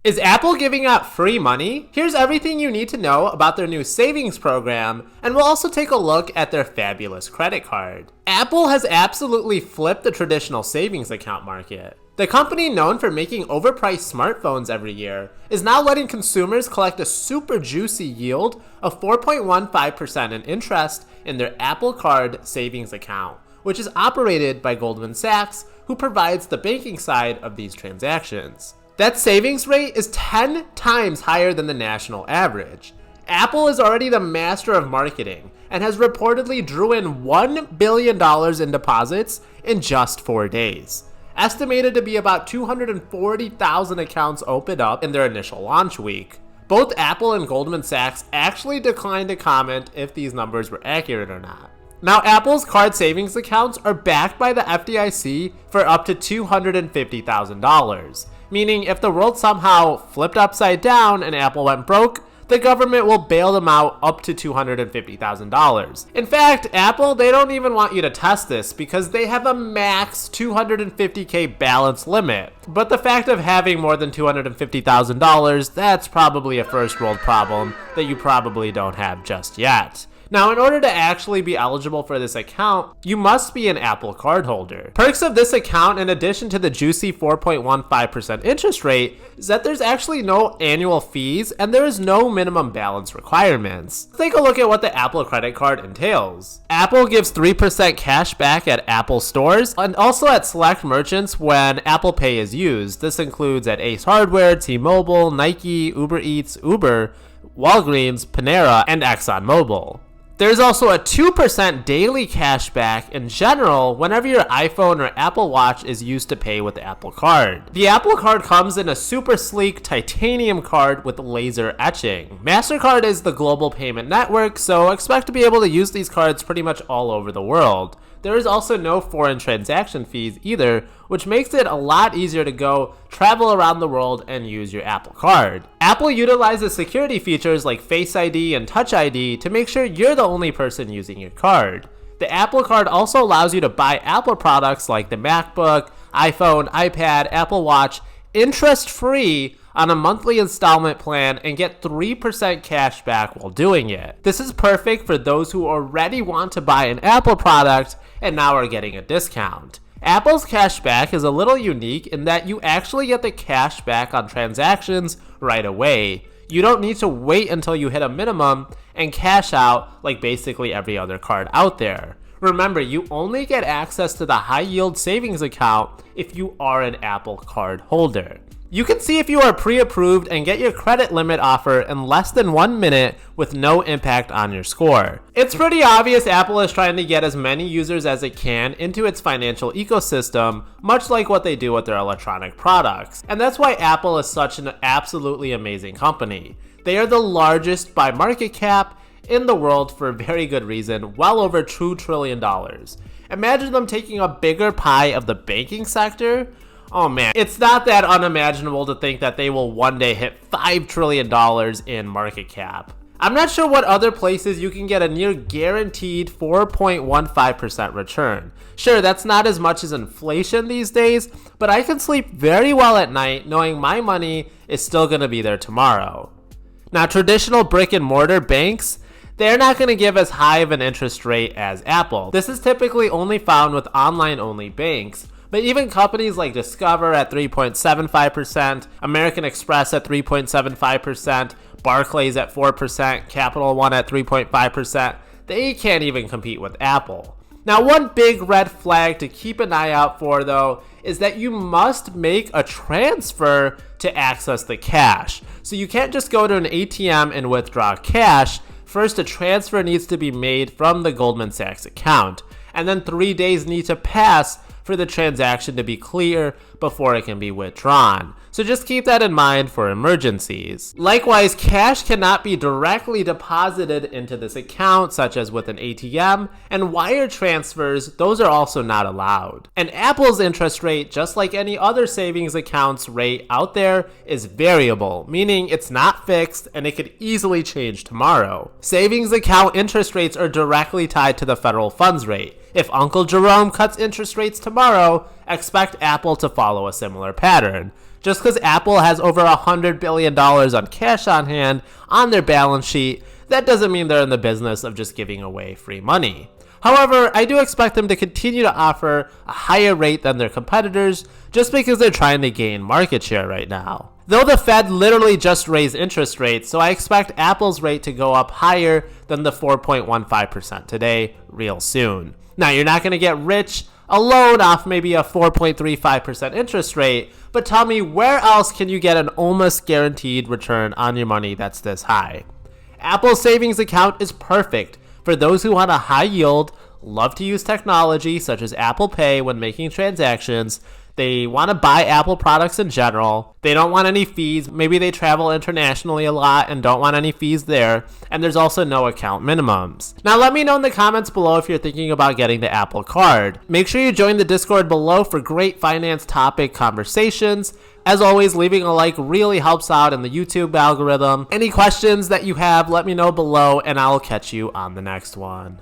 Is Apple giving out free money? Here's everything you need to know about their new savings program, and we'll also take a look at their fabulous credit card. Apple has absolutely flipped the traditional savings account market. The company, known for making overpriced smartphones every year, is now letting consumers collect a super juicy yield of 4.15% in interest in their Apple Card savings account, which is operated by Goldman Sachs, who provides the banking side of these transactions. That savings rate is 10 times higher than the national average. Apple is already the master of marketing and has reportedly drew in $1 billion in deposits in just 4 days. Estimated to be about 240,000 accounts opened up in their initial launch week. Both Apple and Goldman Sachs actually declined to comment if these numbers were accurate or not. Now, Apple's card savings accounts are backed by the FDIC for up to $250,000. Meaning if the world somehow flipped upside down and Apple went broke, the government will bail them out up to $250,000. In fact, Apple, they don't even want you to test this because they have a max $250K balance limit. But the fact of having more than $250,000, that's probably a first world problem that you probably don't have just yet. Now, in order to actually be eligible for this account, you must be an Apple Card holder. Perks of this account, in addition to the juicy 4.15% interest rate, is that there's actually no annual fees and there is no minimum balance requirements. Let's take a look at what the Apple credit card entails. Apple gives 3% cash back at Apple stores and also at select merchants when Apple Pay is used. This includes at Ace Hardware, T-Mobile, Nike, Uber Eats, Uber, Walgreens, Panera, and ExxonMobil. There's also a 2% daily cash back in general whenever your iPhone or Apple Watch is used to pay with the Apple Card. The Apple Card comes in a super sleek titanium card with laser etching. MasterCard is the global payment network, so expect to be able to use these cards pretty much all over the world. There is also no foreign transaction fees either, which makes it a lot easier to go travel around the world and use your Apple Card. Apple utilizes security features like Face ID and Touch ID to make sure you're the only person using your card. The Apple Card also allows you to buy Apple products like the MacBook, iPhone, iPad, Apple Watch interest-free on a monthly installment plan and get 3% cash back while doing it. This is perfect for those who already want to buy an Apple product and now are getting a discount. Apple's cash back is a little unique in that you actually get the cash back on transactions right away. You don't need to wait until you hit a minimum and cash out like basically every other card out there. Remember, you only get access to the high yield savings account if you are an Apple Card holder. You can see if you are pre-approved and get your credit limit offer in less than 1 minute with no impact on your score. It's pretty obvious Apple is trying to get as many users as it can into its financial ecosystem, much like what they do with their electronic products. And that's why Apple is such an absolutely amazing company. They are the largest by market cap in the world for a very good reason, well over $2 trillion. Imagine them taking a bigger pie of the banking sector. Oh man, it's not that unimaginable to think that they will one day hit $5 trillion in market cap. I'm not sure what other places you can get a near guaranteed 4.15% return. Sure, that's not as much as inflation these days, but I can sleep very well at night knowing my money is still going to be there tomorrow. Now, traditional brick and mortar banks, they're not going to give as high of an interest rate as Apple. This is typically only found with online-only banks. But even companies like Discover at 3.75%, American Express at 3.75%, Barclays at 4%, Capital One at 3.5%, they can't even compete with Apple. Now, one big red flag to keep an eye out for, though, is that you must make a transfer to access the cash. So you can't just go to an ATM and withdraw cash. First, a transfer needs to be made from the Goldman Sachs account, and then 3 days need to pass for the transaction to be clear before it can be withdrawn. So just keep that in mind for emergencies. Likewise, cash cannot be directly deposited into this account, such as with an ATM, and wire transfers, those are also not allowed. And Apple's interest rate, just like any other savings accounts rate out there, is variable, meaning it's not fixed and it could easily change tomorrow. Savings account interest rates are directly tied to the federal funds rate. If Uncle Jerome cuts interest rates tomorrow, expect Apple to follow a similar pattern. Just because Apple has over $100 billion on cash on hand on their balance sheet, that doesn't mean they're in the business of just giving away free money. However, I do expect them to continue to offer a higher rate than their competitors just because they're trying to gain market share right now. Though the Fed literally just raised interest rates, so I expect Apple's rate to go up higher than the 4.15% today real soon. Now, you're not going to get rich alone off maybe a 4.35% interest rate, but tell me, where else can you get an almost guaranteed return on your money that's this high? Apple's savings account is perfect for those who want a high yield, love to use technology such as Apple Pay when making transactions. They want to buy Apple products in general. They don't want any fees. Maybe they travel internationally a lot and don't want any fees there. And there's also no account minimums. Now let me know in the comments below if you're thinking about getting the Apple Card. Make sure you join the Discord below for great finance topic conversations. As always, leaving a like really helps out in the YouTube algorithm. Any questions that you have, let me know below and I'll catch you on the next one.